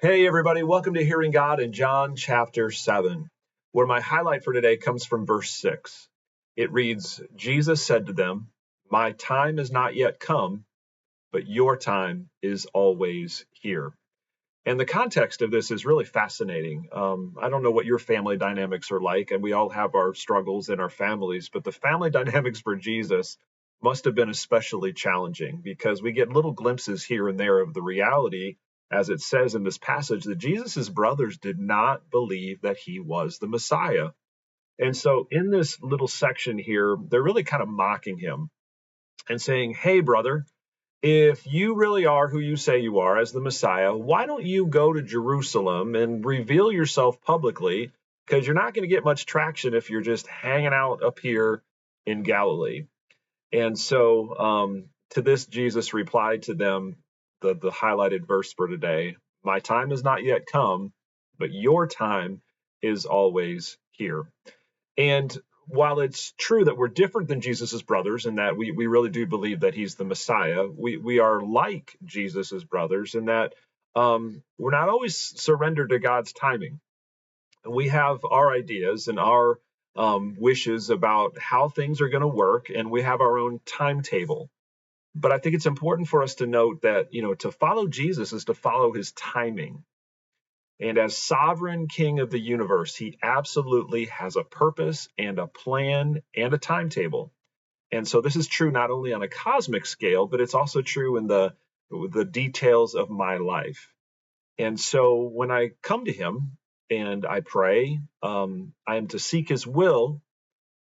Hey, everybody, welcome to Hearing God in John chapter 7, where my highlight for today comes from verse 6. It reads, Jesus said to them, My time is not yet come, but your time is always here. And the context of this is really fascinating. I don't know what your family dynamics are like, and we all have our struggles in our families, but the family dynamics for Jesus must have been especially challenging because we get little glimpses here and there of the reality, as it says in this passage, that Jesus's brothers did not believe that he was the Messiah. And so in this little section here, they're really kind of mocking him and saying, Hey, brother, if you really are who you say you are as the Messiah, why don't you go to Jerusalem and reveal yourself publicly? Because you're not going to get much traction if you're just hanging out up here in Galilee. And so to this, Jesus replied to them, the highlighted verse for today, My time has not yet come, but your time is always here. And while it's true that we're different than Jesus's brothers and that we really do believe that he's the Messiah, we are like Jesus's brothers in that we're not always surrendered to God's timing. And we have our ideas and our wishes about how things are going to work, and we have our own timetable. But I think it's important for us to note that, to follow Jesus is to follow his timing. And as sovereign king of the universe, he absolutely has a purpose and a plan and a timetable. And so this is true not only on a cosmic scale, but it's also true in the details of my life. And so when I come to him and I pray, I am to seek his will,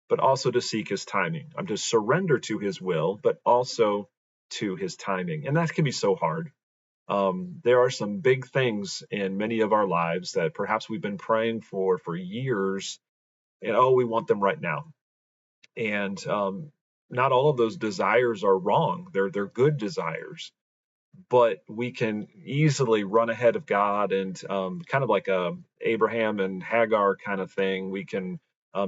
but also to seek his timing. I'm to surrender to his will, but also to his timing. And that can be so hard. There are some big things in many of our lives that perhaps we've been praying for years, and we want them right now. And not all of those desires are wrong; they're good desires. But we can easily run ahead of God, and kind of like a Abraham and Hagar kind of thing. We can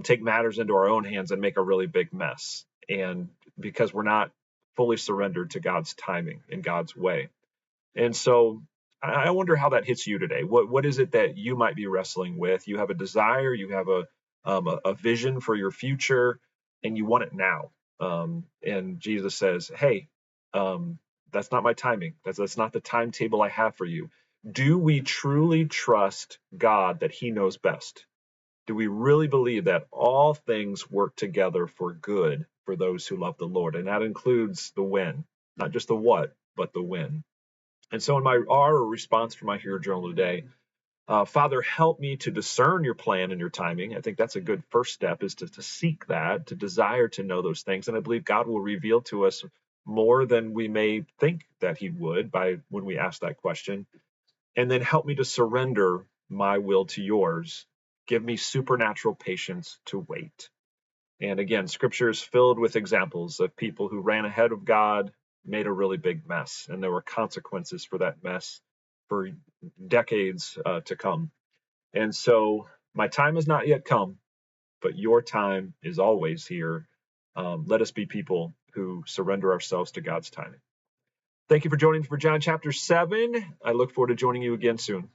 take matters into our own hands and make a really big mess, and because we're not fully surrendered to God's timing and God's way. And so I wonder how that hits you today. What is it that you might be wrestling with? You have a desire, you have a vision for your future, and you want it now. And Jesus says, "Hey, that's not my timing. That's not the timetable I have for you." Do we truly trust God that He knows best? Do we really believe that all things work together for good for those who love the Lord? And that includes the when, not just the what, but the when. And so in my our response for my hero journal today, Father, help me to discern your plan and your timing. I think that's a good first step is to seek that, to desire to know those things. And I believe God will reveal to us more than we may think that he would by when we ask that question. And then help me to surrender my will to yours. Give me supernatural patience to wait. And again, scripture is filled with examples of people who ran ahead of God, made a really big mess, and there were consequences for that mess for decades to come. And so my time has not yet come, but your time is always here. Let us be people who surrender ourselves to God's timing. Thank you for joining me for John chapter 7. I look forward to joining you again soon.